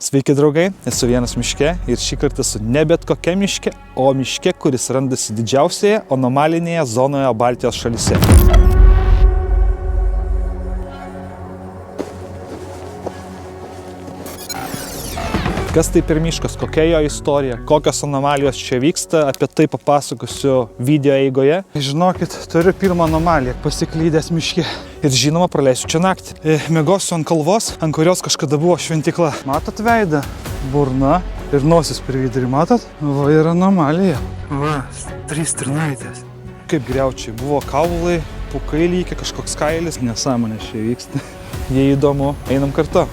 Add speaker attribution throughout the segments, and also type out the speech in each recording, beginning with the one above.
Speaker 1: Sveiki draugai, esu vienas miške ir šį kartą esu ne bet kokia miške, o miške, kuris randasi didžiausioje anomalinėje zonoje Baltijos šalyse. Kas tai per miškas, kokia jo istorija, kokios anomalijos čia vyksta, apie tai papasakosiu video eigoje. Žinokit, turiu pirmą anomaliją, pasiklydęs miške. Ir žinoma, praleisiu čia naktį. Miegosiu ant kalvos, ant kurios kažkada buvo šventykla. Matot veidą? Burna ir nosis per vidurį, matot? Va, ir anomalija. Va, 3 trinaitės. Kaip griaučiai, buvo kaulai, pūkai lygiai, kažkoks kailis. Nesąmonė čia vyksta. Jei įdomu, einam kartu.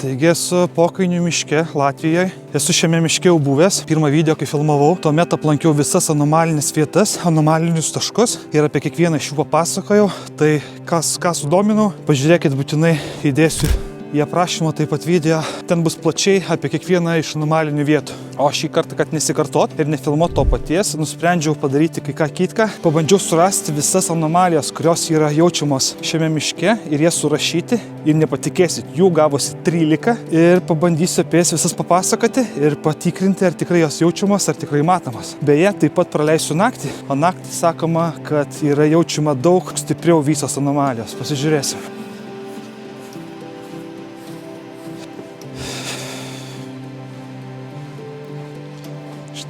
Speaker 1: Taigi esu Pokainių miške, Latvijoje. Esu šiame miške jau buvęs. Pirmą video, kai filmavau, tuomet aplankiau visas anomalinės vietas, anomalinius taškus ir apie kiekvieną iš jų papasakojau. Tai kas sudominau, pažiūrėkit, būtinai įdėsiu į aprašymą taip pat video. Ten bus plačiai apie kiekvieną iš anomalinių vietų. O šį kartą, kad nesikartot ir nefilmuot to paties, nusprendžiau padaryti kai ką kitką. Pabandžiau surasti visas anomalijas, kurios yra jaučiamos šiame miške ir jas surašyti. Ir nepatikėsit, jų gavosi 13 ir pabandysiu apie jas visas papasakoti ir patikrinti, ar tikrai jos jaučiamos, ar tikrai matomos. Beje, taip pat praleisiu naktį, o naktį sakoma, kad yra jaučiama daug stipriau visos anomalijos. Pasižiūrėsim.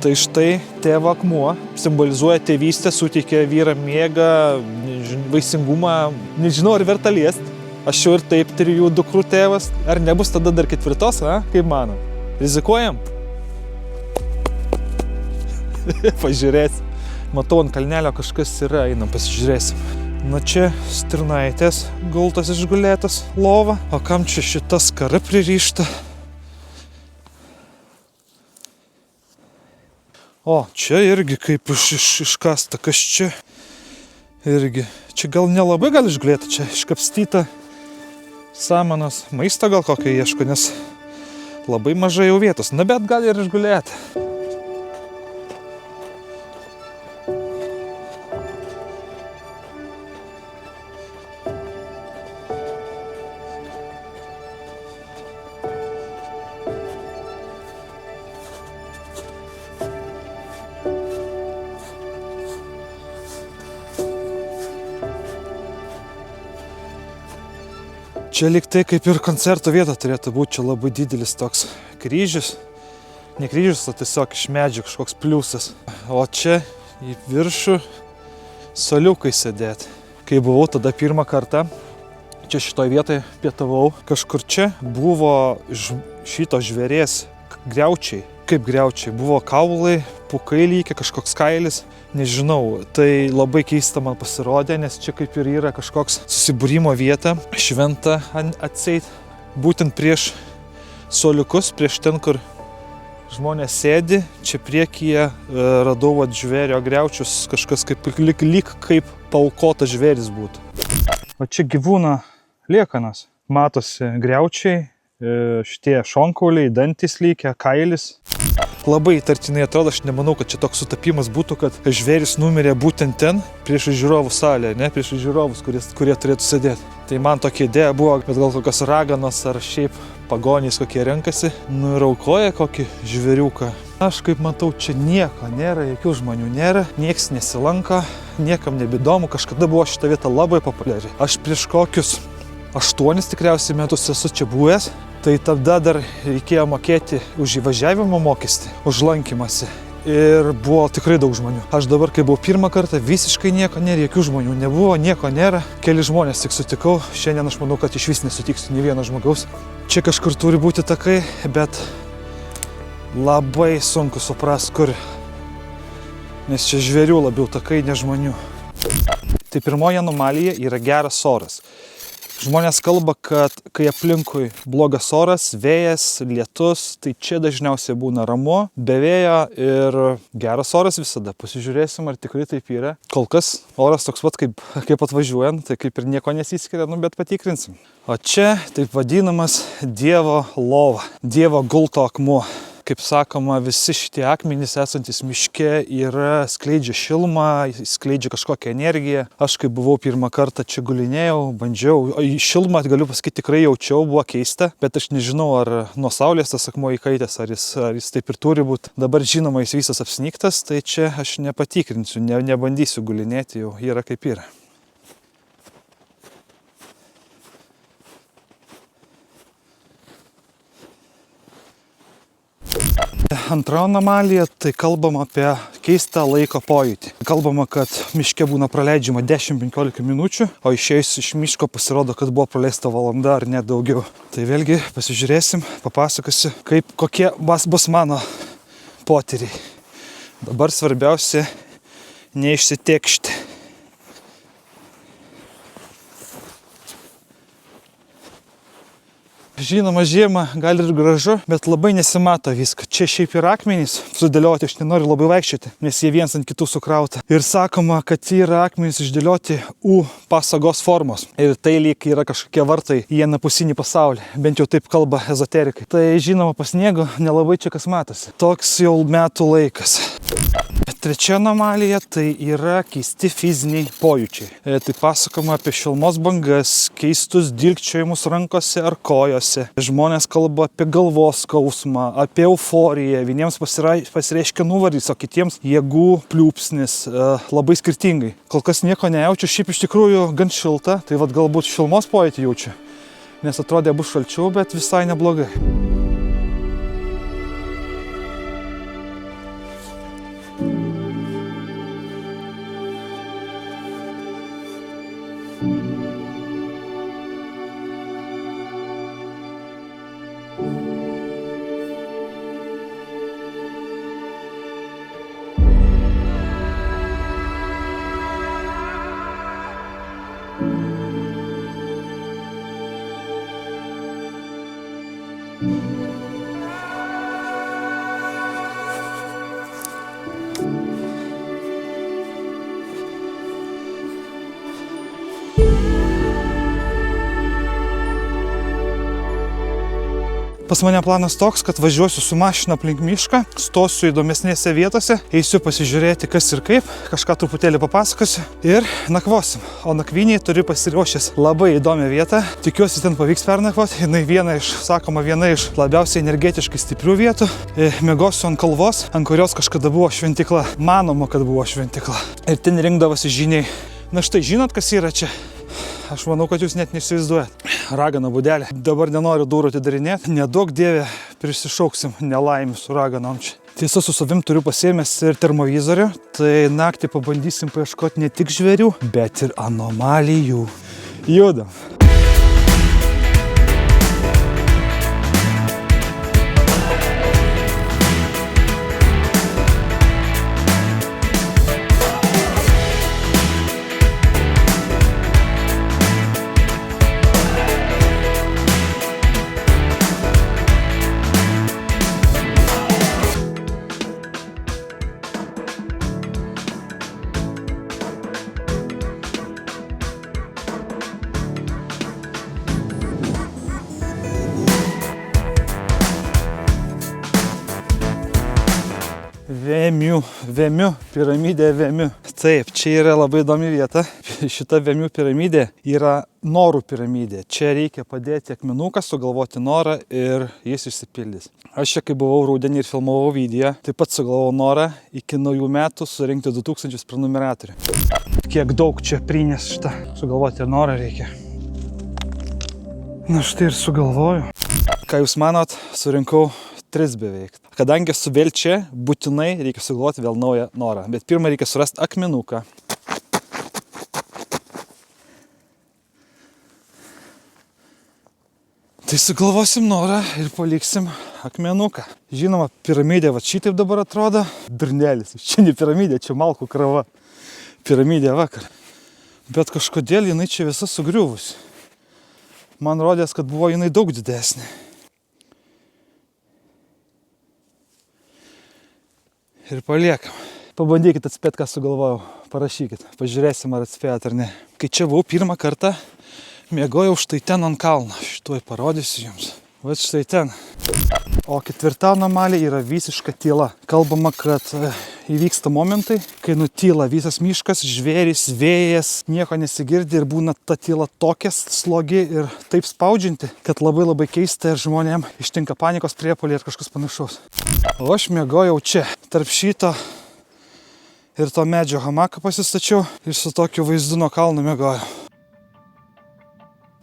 Speaker 1: Štai tėvo akmuo simbolizuoja tėvystę, suteikia vyrą miegą, vaisingumą. Nežinau, ar verta liest. Aš jau ir taip 3 dukrų tėvas. Ar nebus tada dar 4, kaip mano? Rizikuojam? Pažiūrėsim. Matau, ant kalnelio kažkas yra, einam pasižiūrėsim. Na čia stirnaitės gultas išgulėtas lova. O kam čia šita skara pririšta? O, čia irgi kaip iškasta, kas čia irgi. Čia gal nelabai gal išgulėta, čia iškapstyta samanos. Maisto gal kokią ieško, nes labai mažai jau vietos. Na, bet gal ir išgulėta. Čia lyg tai kaip ir koncerto vieta turėtų būti, čia labai didelis toks kryžius. Ne kryžius, o tiesiog iš medžio kažkoks pliusas. O čia į viršų soliukai sėdėti. Kai buvau tada pirmą kartą, čia šitoj vietoje pietavau, kažkur čia buvo šito žvėries griaučiai. Kaip griaučiai, buvo kaulai, pūkai lygiai, kažkoks kailis. Nežinau, tai labai keista man pasirodė, nes čia kaip ir yra kažkoks susibūrimo vieta, šventa atseit, būtent prieš soliukus, prieš ten, kur žmonės sėdi. Čia priekyje radau žvėrio griaučius, kažkas lyg kaip paaukotas žvėris būtų. O čia gyvūno liekanas. Matosi griaučiai, šitie šonkauliai, dantys lygia, kailis. Labai įtartinai atrodo, aš nemanau, kad čia toks sutapimas būtų, kad žvėris numirė būtent ten, prieš žiūrovų salę, ne prieš žiūrovus, kurie turėtų sėdėti. Tai man tokia idėja buvo, bet gal kokios raganos ar šiaip pagonys kokie renkasi, nuraukoja kokį žvėriuką. Aš kaip matau, čia nieko nėra, jokių žmonių nėra, nieks nesilanko, niekam nebeįdomu, kažkada buvo šita vieta labai populiari. Aš prieš kokius 8 tikriausiai metus esu čia buvęs. Tai tada dar reikėjo mokėti už įvažiavimo mokestį, už lankymąsi. Ir buvo tikrai daug žmonių. Aš dabar, kai buvau pirmą kartą, visiškai nieko nėra, jokių žmonių nebuvo, nieko nėra. Keli žmonės tik sutikau, šiandien aš manau, kad iš vis nesutiksiu nei vieno žmogaus. Čia kažkur turi būti takai, bet labai sunku suprast, kur. Nes čia žvėrių labiau takai, ne žmonių. Tai pirmoji anomalija yra geras oras. Žmonės kalba, kad kai aplinkui blogas oras, vėjas, lietus, tai čia dažniausiai būna ramu, be vėjo ir geras oras visada. Pasižiūrėsim, ar tikrai taip yra. Kol kas oras toks pat kaip atvažiuojant, tai kaip ir nieko nesiskiria, bet patikrinsim. O čia taip vadinamas Dievo lova, Dievo gulto akmuo. Kaip sakoma, visi šitie akmenys esantis miške skleidžia šilumą, skleidžia kažkokią energiją. Aš kai buvau pirmą kartą čia gulinėjau, bandžiau, šilumą galiu pasakyti tikrai jaučiau, buvo keista, bet aš nežinau, ar nuo saulės tas akmuo įkaitęs, ar jis taip ir turi būti. Dabar žinoma, jis visas apsnigtas, tai čia aš nepatikrinsiu, nebandysiu gulinėti, jau yra kaip yra. Antra anomalija, tai kalbam apie keistą laiko pojūtį. Kalbama, kad miške būna praleidžiama 10-15 minučių, o išėjus iš miško pasirodo, kad buvo praleista valanda ar net daugiau. Tai vėlgi pasižiūrėsim, papasakosiu, kokie bus mano potyriai. Dabar svarbiausia neišsitekšti. Žinoma, žiemą gal ir gražu, bet labai nesimato viską. Čia šiaip yra akmenys sudėlioti, aš nenoriu labai vaikščioti, nes jie viens ant kitų sukrauta. Ir sakoma, kad yra akmenys išdėlioti U pasagos formos. Ir tai lyg yra kažkokie vartai į anapusinį pasaulį. Bent jau taip kalba ezoterikai. Tai žinoma, pas sniego nelabai čia kas matosi. Toks jau metų laikas. Trečia anomalija tai yra keisti fiziniai pojūčiai. Tai pasakoma apie šilumos bangas, keistus dilgčiojimus rankose ar kojose. Žmonės kalba apie galvos skausmą, apie euforiją. Vieniems pasireiškia nuvargis, o kitiems jėgų pliūpsnis. Labai skirtingai. Kol kas nieko nejaučiu, šiaip iš tikrųjų gan šilta, tai vat galbūt šilumos pojūtį jaučiu. Nes atrodė bus šalčiau, bet visai neblogai. Pas mane planas toks, kad važiuosiu su mašina aplink mišką, stosiu įdomesnėse vietose, eisiu pasižiūrėti kas ir kaip, kažką truputėlį papasakosiu ir nakvosim. O nakvynėje turiu pasiruošęs labai įdomią vietą. Tikiuosi, ten pavyks pernakvoti. Jinai viena iš labiausiai energetiškai stiprių vietų. Miegosiu ant kalvos, ant kurios kažkada buvo šventikla. Manoma, kad buvo šventikla. Ir ten rinkdavosi žyniai. Na štai, žinot, kas yra čia? Aš manau, kad jūs net neįsivaizduojat. Ragana būdelė. Dabar nenoriu durų atidarinėti. Nedaug dievė prisišauksim nelaimių su raganom čia. Tiesa, su savim turiu pasiėmęs ir termovizorių. Tai naktį pabandysim paieškoti ne tik žvėrių, bet ir anomalijų. Judam. Vemiu, piramidė Vemiu. Taip, čia yra labai įdomi vieta. Šita Vemiu piramidė yra norų piramidė. Čia reikia padėti akmenuką, sugalvoti norą ir jis išsipildys. Aš čia, kai buvau rudenį ir filmavau video, taip pat sugalvojau norą iki naujų metų surinkti 2000 prenumeratorių. Kiek daug čia prinešta. Sugalvoti ir norą reikia. Na štai ir sugalvoju. Ką jūs manot, surinkau 3 beveik. Kadangi esu vėl čia, būtinai reikia sugalvoti vėl naują norą. Bet pirmą reikia surasti akmenuką. Tai sugalvosim norą ir paliksim akmenuką. Žinoma, piramidė va šitaip dabar atrodo. Durnelis. Čia ne piramidė, čia malkų krava. Piramidė vakar. Bet kažkodėl jinai čia visa sugriuvusi. Man rodės, kad buvo jinai daug didesnė. Ir paliekam. Pabandykit atspėti, ką sugalvojau. Parašykit. Pažiūrėsim, ar atspėjat ar ne. Kai čia buvau pirmą kartą, miegojau štai ten ant kalno. Šituoj parodysiu jums. Va štai ten. O ketvirta anomalija yra visiška tyla. Kalbama, kad įvyksta momentai, kai nutyla visas miškas, žvėrys, vėjas, nieko nesigirdi ir būna ta tyla tokia slogi ir taip spaudžianti, kad labai keista ir žmonėm ištinka panikos priepuoliai ir kažkas panašaus. O aš miegojau čia, tarp šito ir to medžio hamaką pasistačiau ir su tokiu vaizdu nuo kalno miegojau.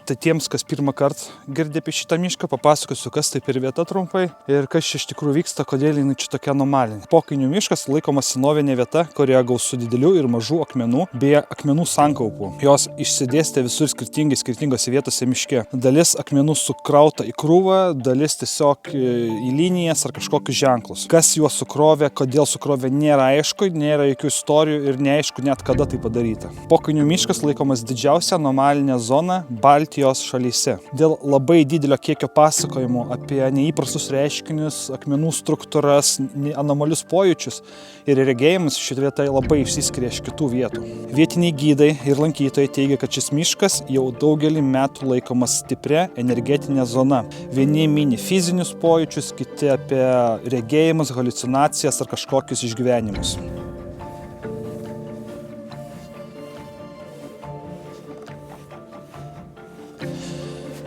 Speaker 1: Tai tiems, kas pirmą kartą girdi apie šitą mišką, papasakosiu, kas tai per vieta trumpai ir kas čia iš tikrųjų vyksta, kodėl jinai čia tokia anomalinė. Pokainių miškas laikomas senovinė vieta, kurioje gausu didelių ir mažų akmenų bei akmenų sankaupų. Jos išsidėstė visur skirtingose vietose miške. Dalis akmenų sukrauta į krūvą, dalis tiesiog į linijas ar kažkokius ženklus. Kas juos sukrovė, kodėl sukrovė, nėra aišku, nėra jokių istorijų ir neaišku net kada tai padaryta. Pokainių miškas laikomas didžiausia anomalinė zona Baltijos šalyse. Dėl labai didelio kiekio pasakojimų apie neįprastus reiškinius, akmenų struktūras, anomalius pojūčius ir regėjimus ši vieta labai išsiskiria iš kitų vietų. Vietiniai gidai ir lankytojai teigia, kad šis miškas jau daugelį metų laikomas stipria energetinė zona. Vieni mini fizinius pojūčius, kiti apie regėjimus, haliucinacijas ar kažkokius išgyvenimus.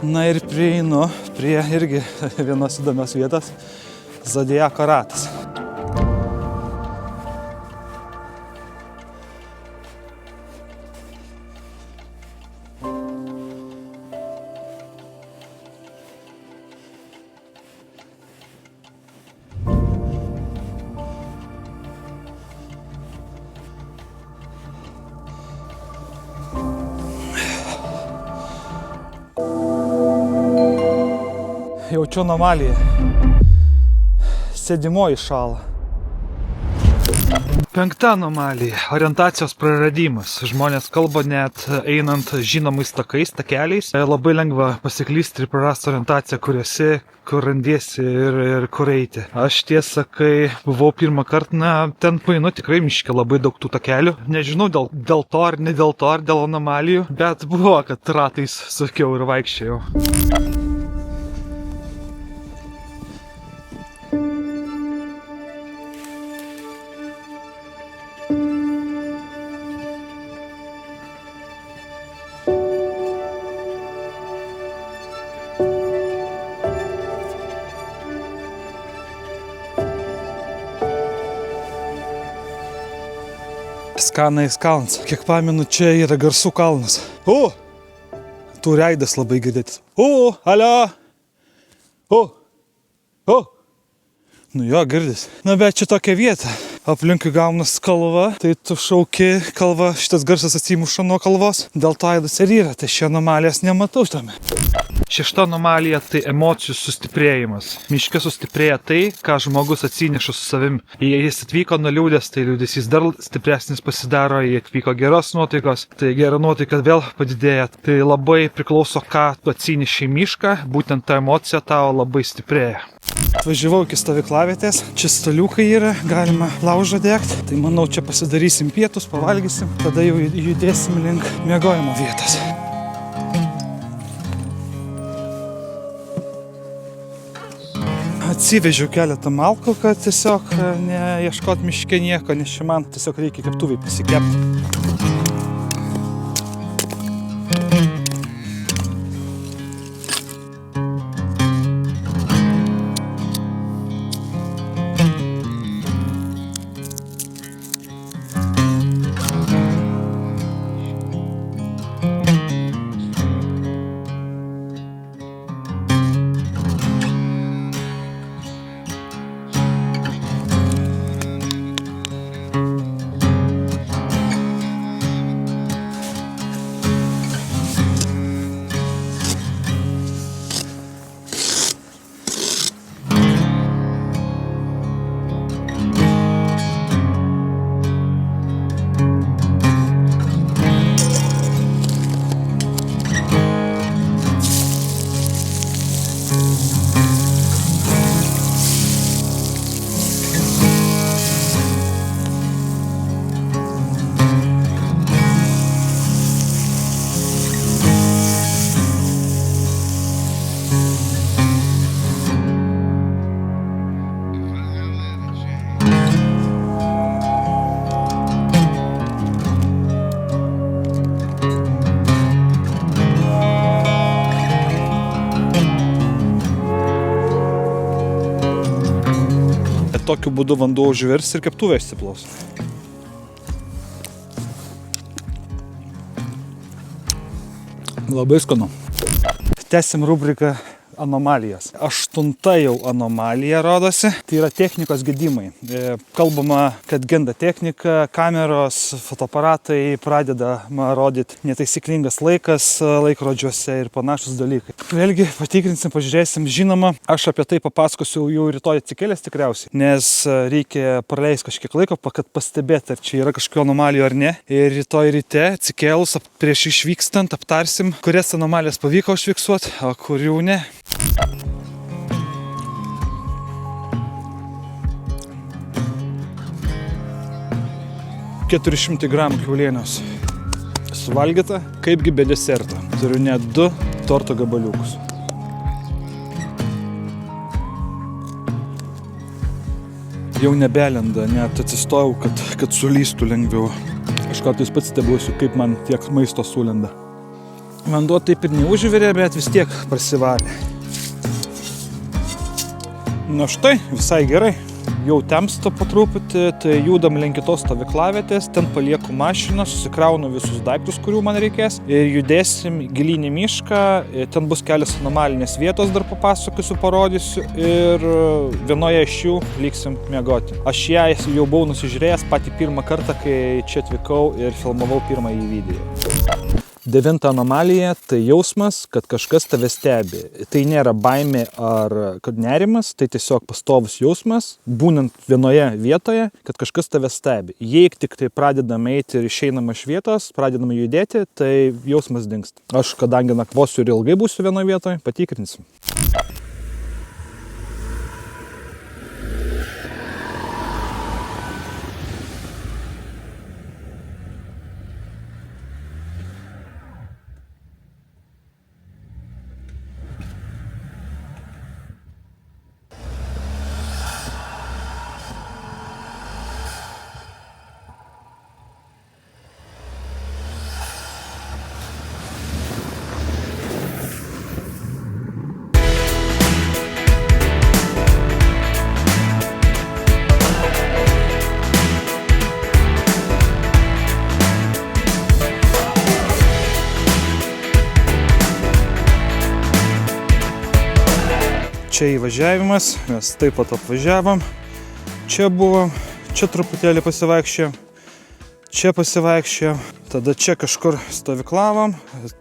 Speaker 1: Na ir prieinu prie irgi vienos įdomios vietos – Zodiako ratas. Jaučiu anomaliją. Sėdimoji šąla. Penkta anomalija – orientacijos praradimas. Žmonės kalba net einant žinomais takais, takeliais. Labai lengva pasiklysti ir prarasti orientaciją, kur esi, kur randiesi ir kur eiti. Aš tiesa, kai buvau pirmą kartą, ten painu tikrai miške labai daug tų takelių. Nežinau dėl to ar ne dėl to, ar dėl anomalijų, bet buvo, kad ratais sukiau ir vaikščiojau. Skanais kalnas. Kiek pamenu, čia yra Garsų kalnas. O! Turi aidas labai girdėtis. O! Alio! O! Nu jo, girdis. Na bet čia tokia vieta. Aplinkui gaunas kalva, tai tu šauki kalva, šitas garsas atsimuša nuo kalvos. Dėl to aidas ir yra, tai šia anomalijas nematau tame. Šešta anomalija – tai emocijų sustiprėjimas. Miške sustiprėja tai, ką žmogus atsineša su savim. Jei jis atvyko nuliūdęs, tai liūdesys dar stipresnis pasidaro, jei atvyko geros nuotaikos, tai gera nuotaika vėl padidėja. Tai labai priklauso, ką tu atsineši į mišką, būtent ta emocija tavo labai stiprėja. Atvažiavau iki stovyklavietės, čia staliukai yra, galima laužą degti. Tai manau, čia pasidarysim pietus, pavalgysim, tada jau judėsim link miegojimo vietos. Atsivežiau keletą malkų, kad tiesiog neieškot miške nieko, nes čia man tiesiog reikia keptuvai pasikepti. ir tokiu būdu vanduo užvirs ir keptuvė išsiplaus. Labai skanu. Tęsim rubriką anomalijas. 8 jau anomalija rodosi. Tai yra technikos gedimai. Kalbama, kad genda technika, kameros, fotoaparatai pradeda rodyti netaisyklingas laikas laikrodžiuose ir panašus dalykai. Vėlgi patikrinsim, pažiūrėsim. Žinoma, aš apie tai papasakosiu jau rytoj atsikėlęs tikriausiai, nes reikia praleisti kažkiek laiko, kad pastebėti, ar čia yra kažkokių anomalijų ar ne. Ir rytoj ryte atsikėlus, prieš išvykstant, aptarsim, kurias anomalijas pavyko užfiksuoti, o kurių ne. 400 gramų kiaulienos suvalgyta, kaipgi be deserto. Turiu net 2 torto gabaliukus. Jau nebelenda, net atsistojau, kad sulystų lengviau. Aš kartais pats stebuosiu, kaip man tiek maisto sulenda. Vanduo taip ir neužvirė, bet vis tiek prasivarė. Na štai, visai gerai. Jau temsta po truputį, tai judam link kitos stovyklavietės, ten palieku mašiną, susikraunu visus daiktus, kurių man reikės ir judėsim gilyn į mišką, ten bus kelios anomalinės vietos, dar papasakosiu, parodysiu ir vienoje iš jų liksim miegoti. Aš ją jau buvau nusižiūrėjęs patį pirmą kartą, kai čia atvykau ir filmavau pirmąjį video. 9 anomalija – tai jausmas, kad kažkas tave stebi. Tai nėra baimė ar kad nerimas, tai tiesiog pastovus jausmas, būnant vienoje vietoje, kad kažkas tave stebi. Jei tik tai pradedame eiti ir išeiname iš vietos, pradedame judėti, tai jausmas dingsta. Aš, kadangi nakvosiu ir ilgai būsiu vienoje vietoje, patikrinsim. Čia įvažiavimas, mes taip pat apvažiavom. Čia buvom, čia truputėlį pasivaikščiojom, čia pasivaikščiojom, tada čia kažkur stovyklavom,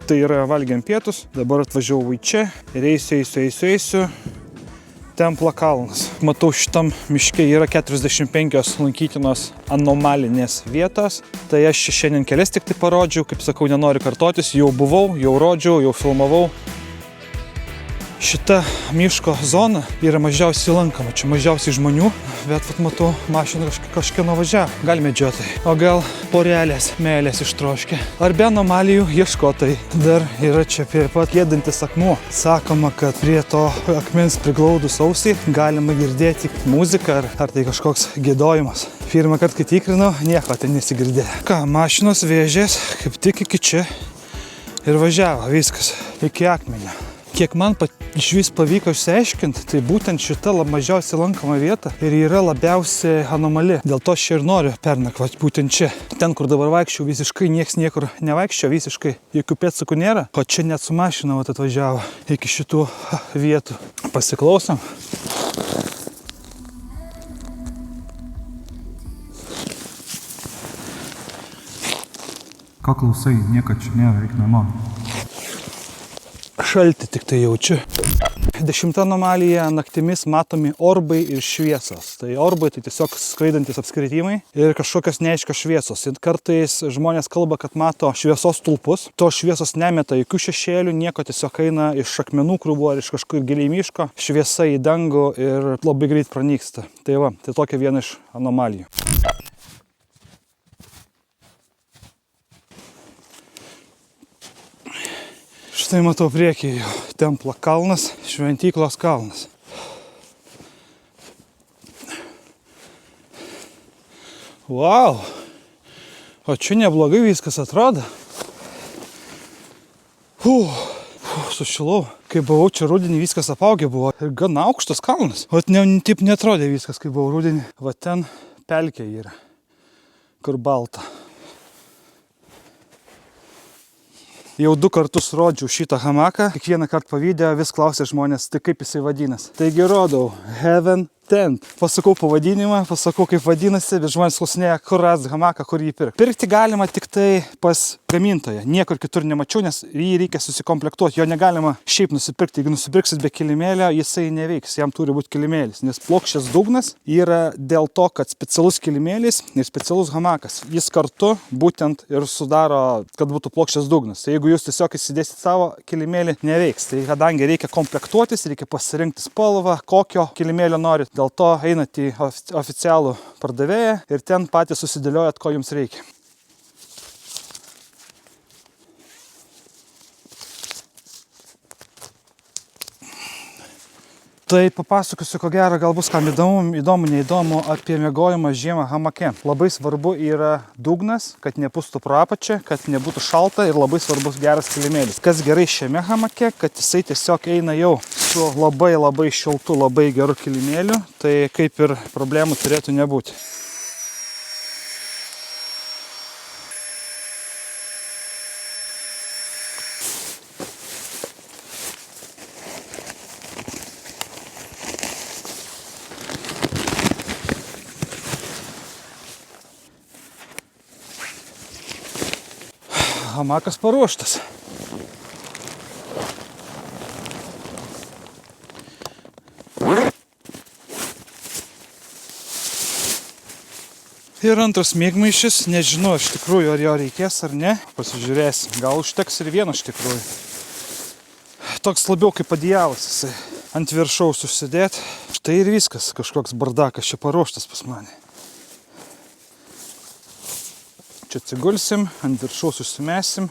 Speaker 1: tai yra valgėm pietus, dabar atvažiavau į čia ir eisiu. Templo kalnas. Matau, šitam miške yra 45 lankytinos anomalinės vietos. Tai aš šiandien kelias tik tai parodžiau, kaip sakau, nenoriu kartotis. Jau buvau, jau rodžiau, jau filmavau. Šita miško zona yra mažiausiai lankoma, čia mažiausiai žmonių, bet matau, mašina kažkieno važiavo. Gal medžiotojai, o gal porelės, meilės ištroškė. Ar be anomalijų ieškotojai. Dar yra čia prie pat gėdantis akmuo. Sakoma, kad prie to akmens priglaudus ausį galima girdėti muziką ar tai kažkoks giedojimas. Pirmą kartą, kai tikrinau, nieko ten nesigirdėjo. Ką, mašinos vėžės kaip tik iki čia ir važiavo, viskas, iki akmenio. Kiek man iš vis pavyko išsiaiškinti, tai būtent šita mažiausiai lankoma vieta ir yra labiausiai anomali. Dėl to aš ir noriu pernakvoti būtent čia. Ten, kur dabar vaikščiau, visiškai nieks niekur nevaikščio, visiškai jokių pėdsakų nėra. O čia net su mašina atvažiavo iki šitų vietų. Pasiklausom. Ką klausai, nieko čia nėra, reik namo. Šaltį tik tai jaučiu. 10 anomalija, naktimis matomi orbai ir šviesos. Tai orbai tai tiesiog skraidantis apskritimai ir kažkokios neaiškios šviesos. Ir kartais žmonės kalba, kad mato šviesos stulpus. To šviesos nemeta jokių šešėlių, nieko, tiesiog eina iš akmenų krūvų ar iš kažkur giliai miško. Šviesa į dangų ir labai greit pranyksta. Tai va, tai tokia viena iš anomalijų. Štai matau priekyje jau Templo kalnas, Šventyklos kalnas. Vau! O čia neblogai viskas atrodo. sušilau. Kai buvau čia rudenį, viskas apaugę buvo. Ir gana aukštas kalnas. Vat taip netrodė viskas, kai buvau rudenį. Va ten pelkė yra, kur balta. Jau 2 kartus rodžiau šitą hamaką. Kiekvieną kartą po video vis klausė žmonės, tai kaip jisai vadinas. Taigi rodau, Heaven Tent. Pasakau pavadinimą, pasakau kaip vadinasi, bet žmonės klausinėja, kur ras hamaką, kur jį pirkti. Pirkti galima tik tai pas gamintoją. Niekur kitur nemačiau, nes jį reikia susikomplektuoti. Jo negalima šiaip nusipirkti. Jeigu nusipirksit be kilimėlio, jisai neveiks. Jam turi būti kilimėlis. Nes plokščias dugnas yra dėl to, kad specialus kilimėlis ir specialus hamakas. Jis kartu būtent ir sudaro, kad būtų plokščias dugnas. Tai jeigu jūs tiesiog įsidėsit savo kilimėlį, neveiks. Tai kadangi reikia komplektuotis, reikia pasirinkti spalvą, kokio kilimėlio norit. Dėl to einat į oficialų pardavėją ir ten patys susidėliojat, ko jums reikia. Tai papasakosiu, ko gero, gal bus kam įdomu, neįdomu apie miegojimą žiemą hamake. Labai svarbu yra dugnas, kad nepūstų pro apačią, kad nebūtų šalta ir labai svarbus geras kilimėlis. Kas gerai šiame hamake, kad jisai tiesiog eina jau su labai šiltu, labai geru kilimėliu, tai kaip ir problemų turėtų nebūti. Hamakas paruoštas. Ir antras miegmaišis, nežinau iš tikrųjų, ar jo reikės ar ne. Pasižiūrėsim, gal užteks ir vieno iš tikrųjų. Toks labiau kaip adijalas, jisai ant viršaus užsidėt. Štai ir viskas, kažkoks bardakas čia paruoštas pas mane. Čia atsigulsim, ant viršaus užsimesim.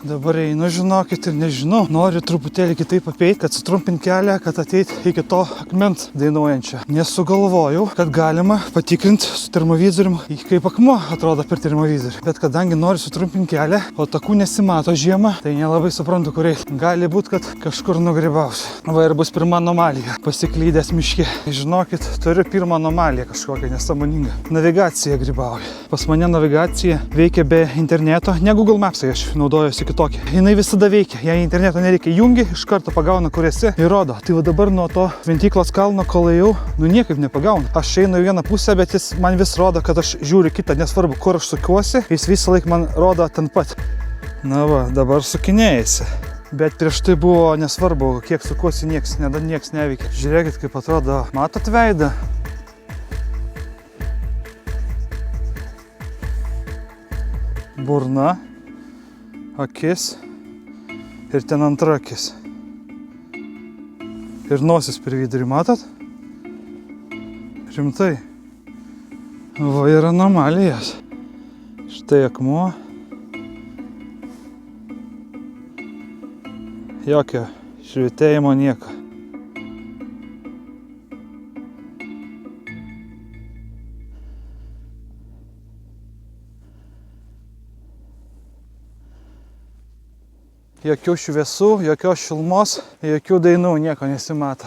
Speaker 1: Dabar einu, žinokit, ir nežinau. Noriu truputėlį kitaip apeit, kad sutrumpint kelią, kad ateit iki to akmens dainuojančio. Nesugalvojau, kad galima patikrinti su termovizorium, kaip akmuo atrodo per termovizorių. Bet kadangi noriu sutrumpinti kelią, o takų nesimato žiemą, tai nelabai suprantu, kur eit. Gali būt, kad kažkur nugribausiu. Va ir bus pirma anomalija. Pasiklydęs miške. Žinokit, turiu pirmą anomaliją kažkokią nesąmoningą. Navigacija grybauja. Pas mane navigacija veikia be interneto. Ne Google Maps'ai aš naudojuosi kitokia. Jinai visada veikia. Jei interneto nereikia, jungi, iš karto pagauna, kur esi ir rodo. Tai va dabar nuo to Ventyklos kalno, kol ėjau, niekaip nepagauna. Aš einu į vieną pusę, bet jis man vis rodo, kad aš žiūriu kitą, nesvarbu, kur aš sukiuosi, jis visą laiką man rodo ten pat. Na va, dabar sukinėjasi. Bet prieš tai buvo nesvarbu, kiek sukuosi, nieks neveikia. Žiūrėkit, kaip atrodo. Matot veidą? Burna, akis ir ten antra akis. Ir nosis per vidurį, matot? Rimtai. Va ir anomalijas. Štai akmuo. Jokio švietėjimo nieko. Jokių šviesų, jokios šilumos, jokių dainų, nieko nesimato.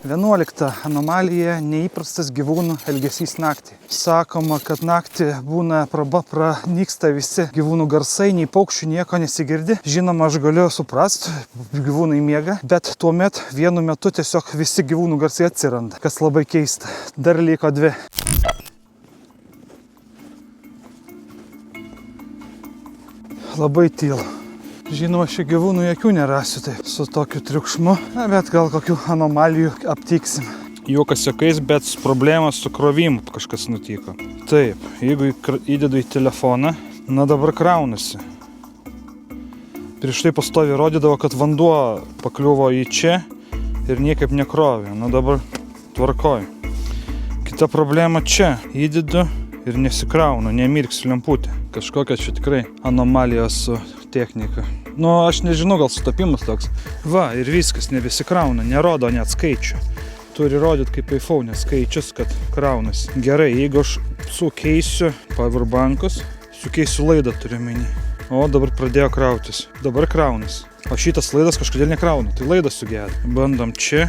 Speaker 1: 11 anomalija – neįprastas gyvūnų elgesys naktį. Sakoma, kad naktį būna pranyksta visi gyvūnų garsai, nei paukščių nieko nesigirdi. Žinoma, aš galiu suprast, gyvūnai miega, bet tuomet vienu metu tiesiog visi gyvūnų garsai atsiranda, kas labai keista. Dar liko 2. Labai tylu. Žinoma, šių gyvūnų jokių nerasiu tai su tokiu triukšmu, bet gal kokių anomalijų aptiksim. Juokas juokais, bet problema su krovimu kažkas nutiko. Taip, jeigu įdedu į telefoną, na dabar kraunasi. Prieš tai pastoviai rodydavo, kad vanduo pakliuvo į čia ir niekaip nekrovė. Na dabar tvarkoj. Kita problema čia. Įdedu ir nesikrauna, nemirks lemputė. Kažkokia čia tikrai anomalija su technika. Nu, aš nežinau, gal sutapimas toks. Va, ir viskas, nebesikrauna, nerodo net skaičių. Turi rodyti kaip iPhone skaičius, kad kraunasi. Gerai, jeigu aš sukeisiu powerbankus, Sukeisiu laidą turiu menį. O dabar pradėjo krautis. Dabar kraunas. O šitas laidas kažkodėl nekrauna. Tai laidas sugedė. Bandom čia.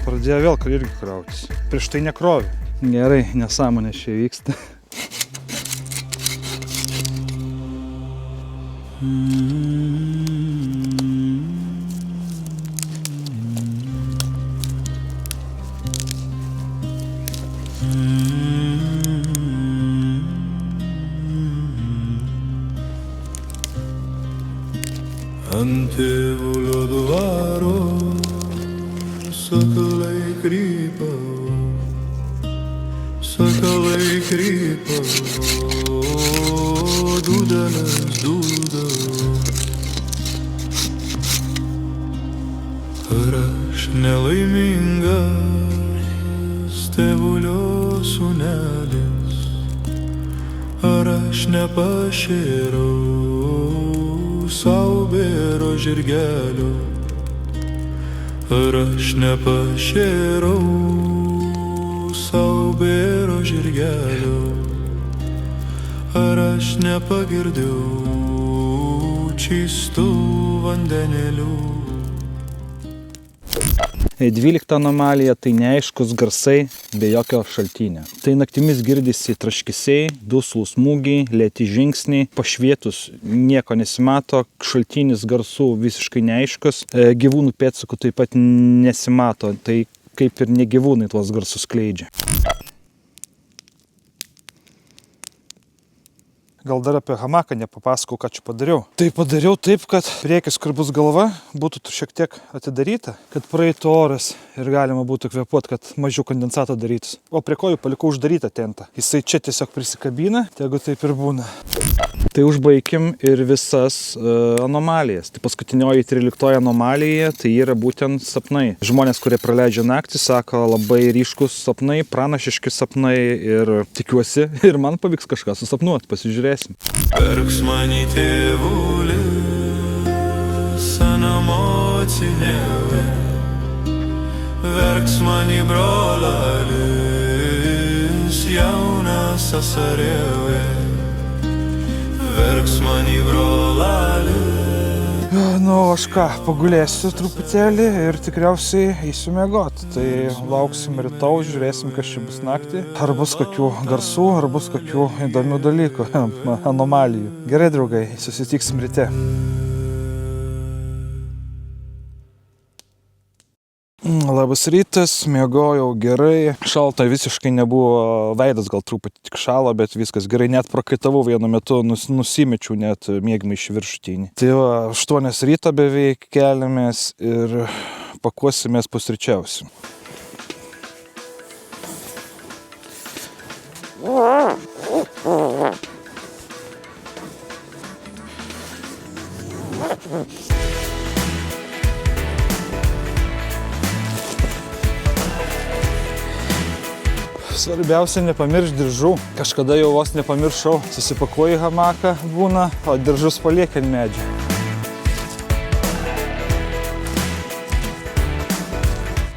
Speaker 1: Pradėjo vėl irgi krautis. Prieš tai nekrovė. Gerai, nesąmonė čia vyksta.
Speaker 2: Ant tėvulio dvaro sakalai krypa, dūdelis dūda. Ar aš nelaimingas tėvulio sūnelis, ar aš nepašėrau sau bėro žirgelio, ar aš nepašėrau sau bėro žirgelio, ar aš nepagirdėjau čistų vandenėlių.
Speaker 1: 12 anomalija tai neaiškus garsai be jokio šaltinio. Tai naktimis girdisi traškesiai, duslūs smūgiai, lėti žingsniai, pašvietus nieko nesimato, šaltinis garsų visiškai neaiškus, gyvūnų pėdsakų taip pat nesimato, tai kaip ir ne gyvūnai tuos garsus skleidžia. Gal dar apie hamaką nepapasakau, ką čia padariau. Tai padariau taip, kad priekis, kur bus galva, būtų šiek tiek atidaryta, kad praeitų oras ir galima būtų kvėpuoti, kad mažiau kondensato darytis. O prie kojų palikau uždarytą tentą. Jisai čia tiesiog prisikabina, tegu taip ir būna. Tai užbaikim ir visas anomalijas. Tai paskutinioji 13 anomalija, tai yra būtent sapnai. Žmonės, kurie praleidžia naktį, sako labai ryškus sapnai, pranašiški sapnai ir tikiuosi ir man pavyks kažką susapnuoti, pasižiūrėsim.
Speaker 2: Verks mani tėvulis, anamocinėve, verks mani brolalis, jaunas sasarėve, verks mani brolalis.
Speaker 1: Nu, aš ką, pagulėsiu truputėlį ir tikriausiai eisiu miegoti. Tai lauksim rytoj, žiūrėsim, kas čia bus naktį. Ar bus kokių garsų, ar bus kokių įdomių dalykų, anomalijų. Gerai, draugai, susitiksim ryte. Labas rytas, miegojau gerai. Šalta visiškai nebuvo, veidas gal truputį tik šalo, bet viskas gerai. Net prakaitavau vienu metu, nusimečiau net mėgimą iš viršutinį. Tai va, 8 ryto beveik keliamės ir pakuosimės, pusryčiausim. Svarbiausia nepamiršti diržų. Kažkada jau vos nepamiršau. Susipakuoji hamaką būna, o diržus palieki ant medžio.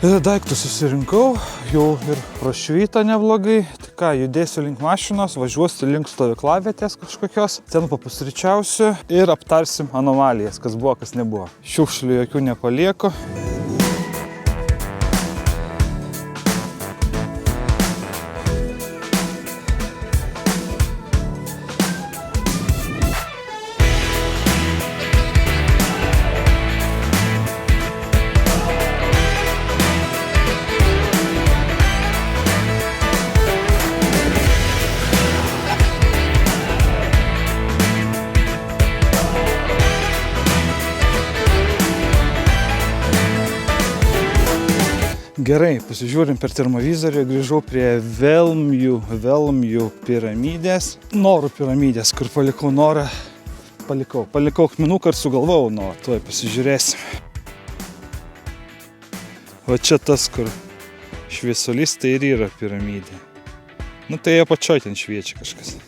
Speaker 1: Daiktus susirinkau, jau ir prašvyta neblogai. Tai ką, judėsiu link mašinos, važiuosiu link stovyklavietės kažkokios. Ten papusryčiausiu ir aptarsim anomalijas, kas buvo, kas nebuvo. Šiukšlių jokių nepalieku. Gerai, pasižiūrim per termovizorių, grįžau prie Velmjų piramidės. Norų piramidės, kur palikau norą. Palikau akmenuką ir sugalvojau norą. Tuoj pasižiūrėsim. O čia tas, kur šviesulys, tai ir yra piramidė. Nu tai apačioj ten šviečia kažkas.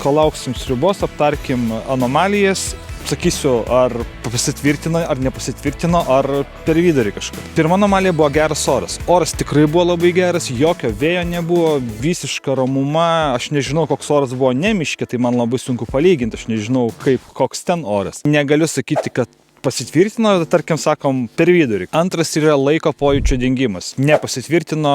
Speaker 1: kol lauksim sriubos, aptarkim anomalijas. Sakysiu, ar pasitvirtino, ar nepasitvirtino, ar per vidurį kažką. Pirma anomalija buvo geras oras. Oras tikrai buvo labai geras, jokio vėjo nebuvo, visiška ramuma. Aš nežinau, koks oras buvo ne miške, tai man labai sunku palyginti. Aš nežinau, koks ten oras. Negaliu sakyti, kad pasitvirtino, tarkim, sakom, per vidurį. Antras yra laiko pojūčio dingimas. Nepasitvirtino,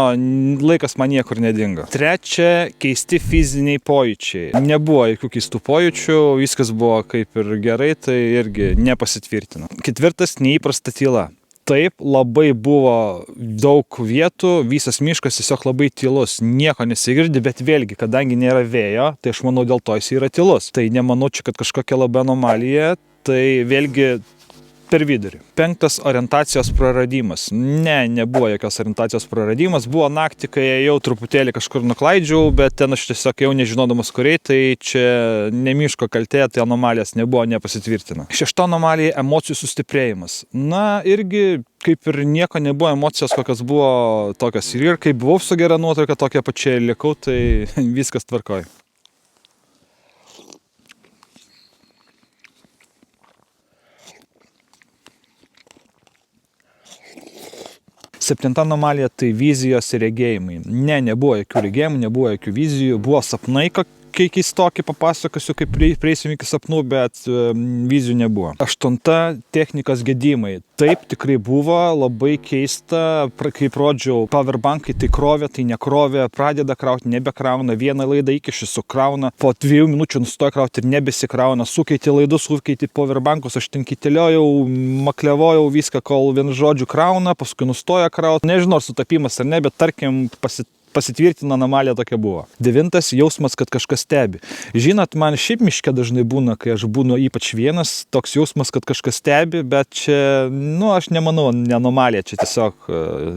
Speaker 1: laikas man niekur nedingo. Trečia, keisti fiziniai pojūčiai. Nebuvo jokių keistų pojūčių, viskas buvo kaip ir gerai, tai irgi nepasitvirtino. Ketvirtas, neįprasta tyla. Taip, labai buvo daug vietų, visas miškas tiesiog labai tylus, nieko nesigirdi, bet vėlgi, kadangi nėra vėjo, tai aš manau, dėl to jis yra tylus. Tai nemanau čia, kad kažkokia labai anomalija, tai vėlgi per vidurį. Penktas, orientacijos praradimas. Nebuvo jokios orientacijos praradimas. Buvo naktį, kai jau truputėlį kažkur nuklaidžiau, bet ten aš tiesiog jau nežinodamas kuriai, tai čia ne miško kaltė, tai anomalijas nebuvo, nepasitvirtino. Šešta anomalija – emocijų sustiprėjimas. Na, irgi kaip ir nieko nebuvo, emocijos kokios buvo tokios. Ir kai buvau su gera nuotaika, tokia pačia likau, tai viskas tvarkoj. Septinta anomalija – tai vizijos ir regėjimai. Nebuvo jokių regėjimų, nebuvo jokių vizijų, buvo sapnai keistoki, papasakosiu, kaip prieisim iki sapnų, bet vizijų nebuvo. Aštunta – technikos gedimai. Taip, tikrai buvo, labai keista, kaip rodžiau, powerbankai tai krovė, tai nekrovė, pradeda krauti, nebekrauna, vieną laidą įkiši sukrauna, po 2 minučių nustoja krauti ir nebesikrauna, sukeiti laidus, sukeiti powerbankus, aš ten kitiliojau, maklevojau viską, kol vienu žodžiu krauna, paskui nustoja krauti, nežinau, ar sutapimas ar ne, bet tarkim pasitvirtina anomalija tokia buvo. Devintas, jausmas, kad kažkas stebi. Žinot, man šiaip miške dažnai būna, kai aš būnu ypač vienas, toks jausmas, kad kažkas stebi, bet čia, aš nemanau, ne anomalija, čia tiesiog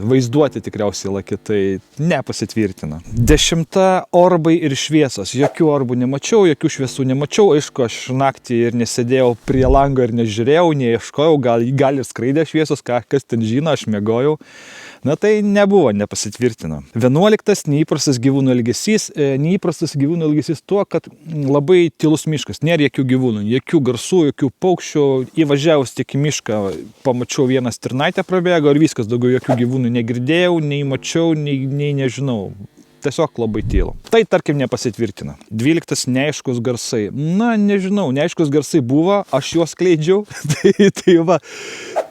Speaker 1: vaizduoti tikriausiai laki, tai nepasitvirtina. 10, orbai ir šviesos. Jokių orbų nemačiau, jokių šviesų nemačiau. Aišku, aš naktį ir nesėdėjau prie lango ir nežiūrėjau, neieškojau, gal ir skraidė šviesos, kas ten žino, aš miegojau. Na tai nebuvo, nepasitvirtino. 11, neįprastas gyvūnų elgesys. Neįprastas gyvūnų elgesys tuo, kad labai tylus miškas, nėra jokių gyvūnų, jokių garsų, jokių paukščių. Įvažiavus tik į mišką, pamačiau vieną stirnaitę prabėgo ir viskas, daugiau jokių gyvūnų negirdėjau, nei mačiau, nei nežinau. Tiesiog labai tylu. Tai tarkim nepasitvirtina. 12, neaiškus garsai. Na, nežinau, neaiškus garsai buvo, aš juos skleidžiau.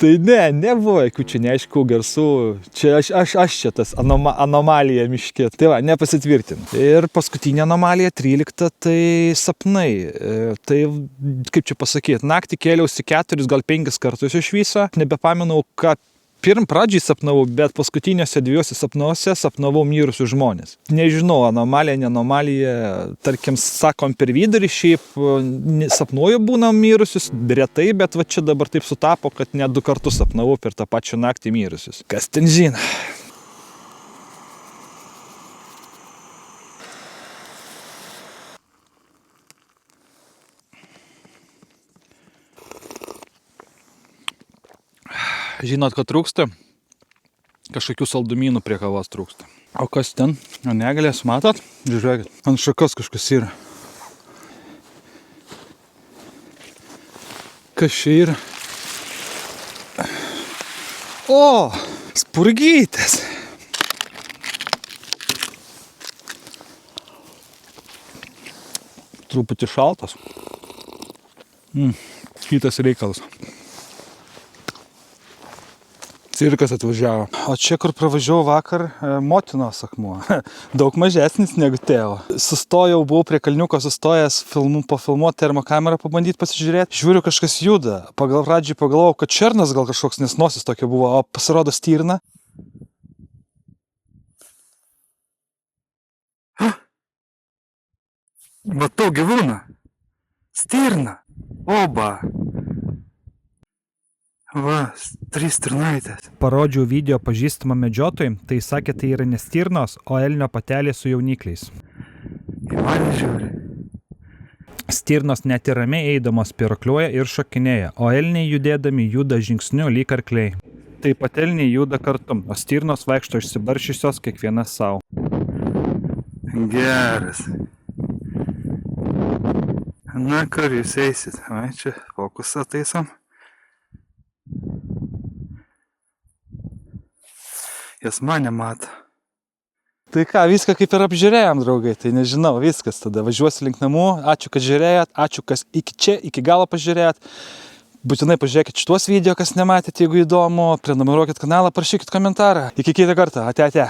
Speaker 1: Tai nebuvo jokių čia neaiškų garsų. Čia aš čia tas anomalija miške. Tai nepasitvirtina. Ir paskutinė anomalija, 13, tai sapnai. Tai kaip čia pasakyti, naktį kėliausi 4, gal 5 kartus iš viso. Nebepamenu, ką pradžiai sapnavau, bet paskutiniuose 2 sapnuose sapnavau mirusius žmonės. Nežinau, anomalija, ne anomalija, tarkim, sakom, per vidurį šiaip sapnuoju būna mirusius, retai, bet va čia dabar taip sutapo, kad net 2 kartus sapnavau per tą pačią naktį mirusius. Kas ten žino? Žinot, kad trūksta? Kažkokių saldumynų prie kavos trūksta. O kas ten? Negalės, matot? Žiūrėkit, ant šakos kažkas yra. Kas čia yra? O, spurgytės! Truputį šaltas. Kitas reikalas. Cirkas atvažiavo. O čia, kur pravažiavau vakar, motinos akmuo. Daug mažesnis negu tėvo. Sustojau, buvau prie kalniuko sustojęs pafilmuoti termokamerą, pabandyti pasižiūrėti. Žiūriu, kažkas juda. Pradžiai pagalvojau, kad černas gal kažkoks, nes nosis tokia buvo, o pasirodo stirna. Matau gyvūną. Stirna. Oba. Va, 3 stirnaitės. Parodžiau video pažįstamą medžiotojui, tai sakė, tai yra ne stirnos, o elnio patelė su jaunikliais. Į mane žiūri. Stirnos net ir ramiai eidamos pirakliuoja ir šokinėja, o elniai judėdami juda žingsniu lyg arkliai. Taip pat elniai juda kartu, o stirnos vaikšto išsibaršiusios kiekviena savo. Geras. Na, kur jūs eisit? Va, čia fokusą taisom. Jas mane mato. Tai ką, viską kaip ir apžiūrėjom, draugai, tai nežinau, viskas tada. Važiuosiu link namų, ačiū, kad žiūrėjot, ačiū, kas iki čia, iki galo pažiūrėjot. Būtinai pažiūrėkit šitos video, kas nematėte, jeigu įdomu, prenumeruokit kanalą, parašykit komentarą. Iki kitą kartą, ate.